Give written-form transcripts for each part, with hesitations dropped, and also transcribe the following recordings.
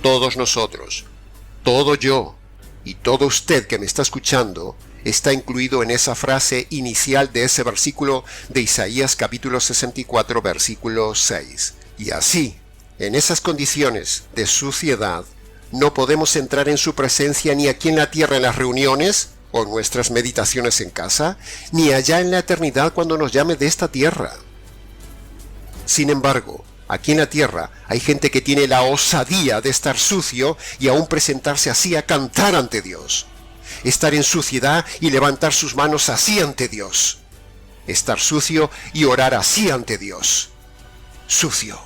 todos nosotros, todo yo y todo usted que me está escuchando, está incluido en esa frase inicial de ese versículo de Isaías capítulo 64, versículo 6. Y así, en esas condiciones de suciedad, no podemos entrar en su presencia ni aquí en la tierra en las reuniones o en nuestras meditaciones en casa, ni allá en la eternidad cuando nos llame de esta tierra. Sin embargo, aquí en la tierra hay gente que tiene la osadía de estar sucio y aún presentarse así a cantar ante Dios. Estar en suciedad y levantar sus manos así ante Dios. Estar sucio y orar así ante Dios. Sucio.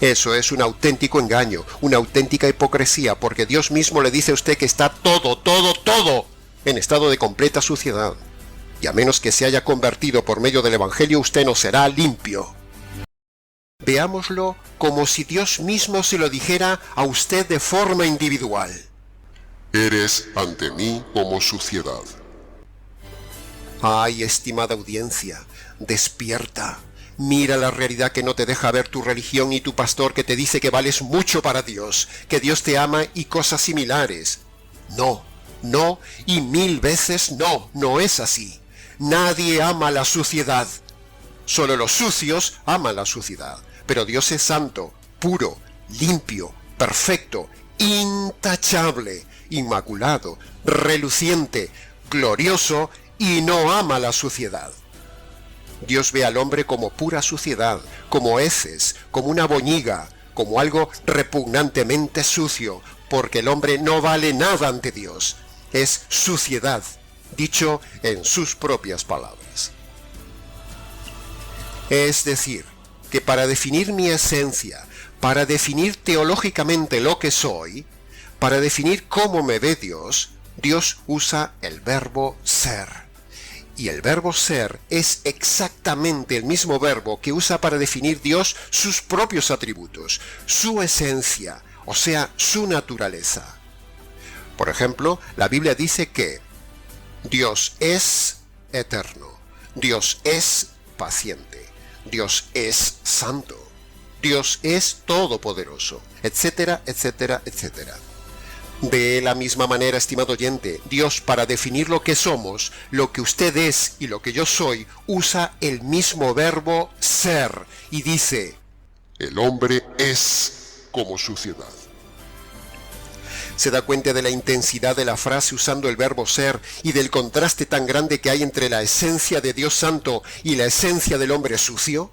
Eso es un auténtico engaño, una auténtica hipocresía, porque Dios mismo le dice a usted que está todo en estado de completa suciedad. Y a menos que se haya convertido por medio del Evangelio, usted no será limpio. Veámoslo como si Dios mismo se lo dijera a usted de forma individual. Eres ante mí como suciedad. Ay, estimada audiencia, despierta. Mira la realidad que no te deja ver tu religión y tu pastor que te dice que vales mucho para Dios, que Dios te ama y cosas similares. No y 1000 veces no, no es así. Nadie ama la suciedad. Solo los sucios aman la suciedad. Pero Dios es santo, puro, limpio, perfecto, intachable, inmaculado, reluciente, glorioso y no ama la suciedad. Dios ve al hombre como pura suciedad, como heces, como una boñiga, como algo repugnantemente sucio, porque el hombre no vale nada ante Dios. Es suciedad, dicho en sus propias palabras. Es decir, que para definir mi esencia, para definir teológicamente lo que soy, para definir cómo me ve Dios, Dios usa el verbo ser. Y el verbo ser es exactamente el mismo verbo que usa para definir Dios sus propios atributos, su esencia, o sea, su naturaleza. Por ejemplo, la Biblia dice que Dios es eterno, Dios es paciente, Dios es santo, Dios es todopoderoso, etcétera, etcétera, etcétera. De la misma manera, estimado oyente, Dios, para definir lo que somos, lo que usted es y lo que yo soy, usa el mismo verbo ser y dice: el hombre es como suciedad. ¿Se da cuenta de la intensidad de la frase usando el verbo ser y del contraste tan grande que hay entre la esencia de Dios santo y la esencia del hombre sucio?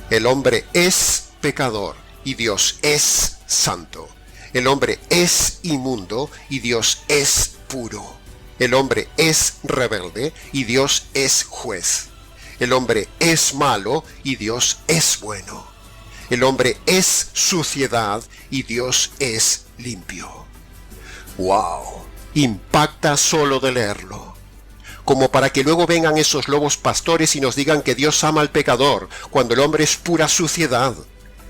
El hombre es pecador y Dios es santo. El hombre es inmundo y Dios es puro. El hombre es rebelde y Dios es juez. El hombre es malo y Dios es bueno. El hombre es suciedad y Dios es limpio. ¡Wow! Impacta solo de leerlo. Como para que luego vengan esos lobos pastores y nos digan que Dios ama al pecador, cuando el hombre es pura suciedad.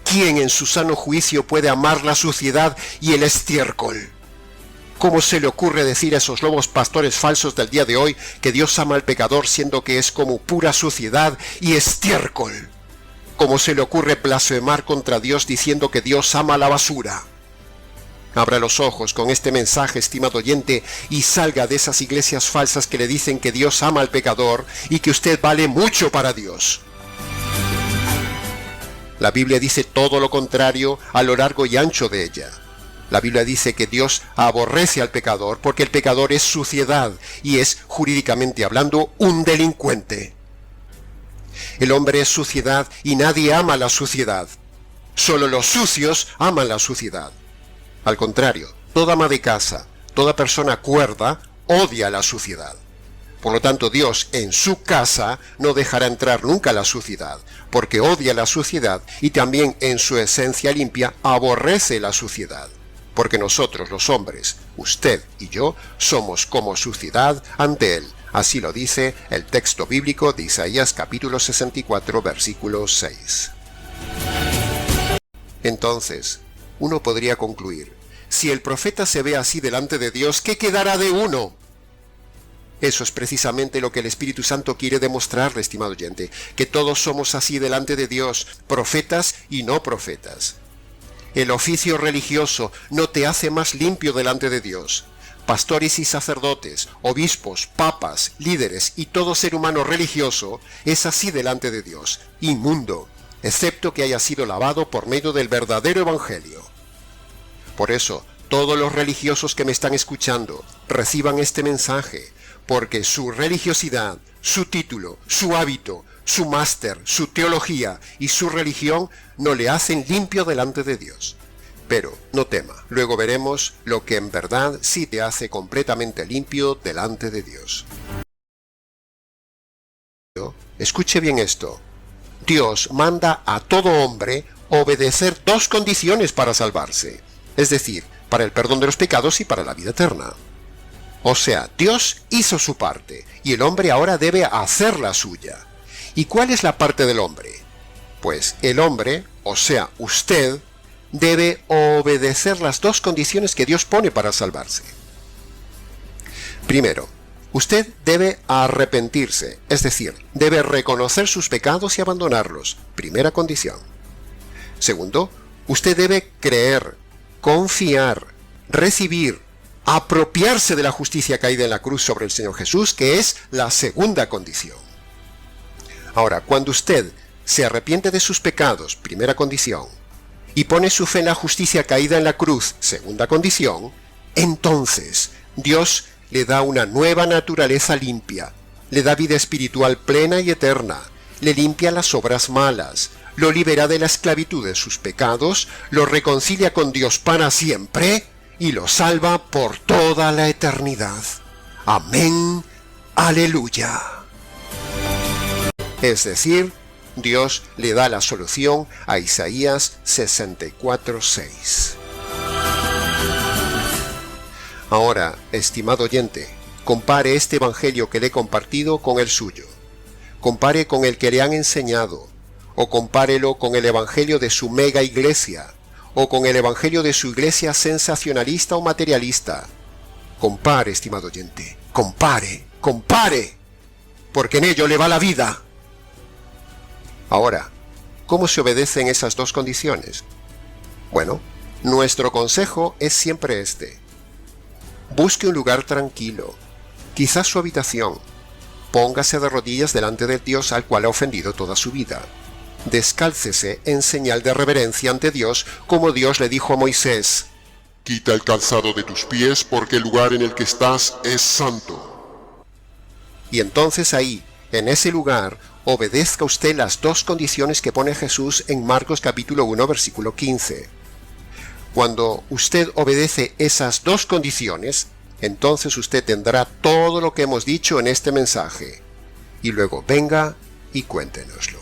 ¿Quién en su sano juicio puede amar la suciedad y el estiércol? ¿Cómo se le ocurre decir a esos lobos pastores falsos del día de hoy que Dios ama al pecador siendo que es como pura suciedad y estiércol? ¿Cómo se le ocurre blasfemar contra Dios diciendo que Dios ama la basura? Abra los ojos con este mensaje, estimado oyente, y salga de esas iglesias falsas que le dicen que Dios ama al pecador y que usted vale mucho para Dios. La Biblia dice todo lo contrario a lo largo y ancho de ella. La Biblia dice que Dios aborrece al pecador porque el pecador es suciedad y es, jurídicamente hablando, un delincuente. El hombre es suciedad y nadie ama la suciedad. Solo los sucios aman la suciedad. Al contrario, toda ama de casa, toda persona cuerda, odia la suciedad. Por lo tanto, Dios en su casa no dejará entrar nunca la suciedad, porque odia la suciedad y también en su esencia limpia aborrece la suciedad. Porque nosotros los hombres, usted y yo, somos como suciedad ante Él. Así lo dice el texto bíblico de Isaías capítulo 64, versículo 6. Entonces, uno podría concluir, si el profeta se ve así delante de Dios, ¿qué quedará de uno? Eso es precisamente lo que el Espíritu Santo quiere demostrarle, estimado oyente, que todos somos así delante de Dios, profetas y no profetas. El oficio religioso no te hace más limpio delante de Dios. Pastores y sacerdotes, obispos, papas, líderes y todo ser humano religioso es así delante de Dios, inmundo, excepto que haya sido lavado por medio del verdadero evangelio. Por eso, todos los religiosos que me están escuchando, reciban este mensaje, porque su religiosidad, su título, su hábito, su máster, su teología y su religión no le hacen limpio delante de Dios. Pero no tema, luego veremos lo que en verdad sí te hace completamente limpio delante de Dios. Escuche bien esto. Dios manda a todo hombre obedecer dos condiciones para salvarse, es decir, para el perdón de los pecados y para la vida eterna. O sea, Dios hizo su parte y el hombre ahora debe hacer la suya. ¿Y cuál es la parte del hombre? Pues el hombre, o sea, usted, debe obedecer las dos condiciones que Dios pone para salvarse. Primero, usted debe arrepentirse, es decir, debe reconocer sus pecados y abandonarlos, primera condición. Segundo, usted debe creer, confiar, recibir, apropiarse de la justicia caída en la cruz sobre el Señor Jesús, que es la segunda condición. Ahora, cuando usted se arrepiente de sus pecados, primera condición, y pone su fe en la justicia caída en la cruz, segunda condición, entonces Dios le da una nueva naturaleza limpia, le da vida espiritual plena y eterna, le limpia las obras malas, lo libera de la esclavitud de sus pecados, lo reconcilia con Dios para siempre y lo salva por toda la eternidad. Amén. Aleluya. Es decir, Dios le da la solución a Isaías 64:6. Ahora, estimado oyente, compare este evangelio que le he compartido con el suyo. Compare con el que le han enseñado, o compárelo con el evangelio de su mega iglesia, o con el evangelio de su iglesia sensacionalista o materialista. Compare, estimado oyente, compare, porque en ello le va la vida. Ahora, ¿cómo se obedecen esas dos condiciones? Bueno, nuestro consejo es siempre este. Busque un lugar tranquilo, quizás su habitación. Póngase de rodillas delante del Dios al cual ha ofendido toda su vida. Descálcese en señal de reverencia ante Dios, como Dios le dijo a Moisés: Quita el calzado de tus pies, porque el lugar en el que estás es santo. Y entonces ahí, en ese lugar, obedezca usted las dos condiciones que pone Jesús en Marcos capítulo 1, versículo 15. Cuando usted obedece esas dos condiciones, entonces usted tendrá todo lo que hemos dicho en este mensaje. Y luego venga y cuéntenoslo.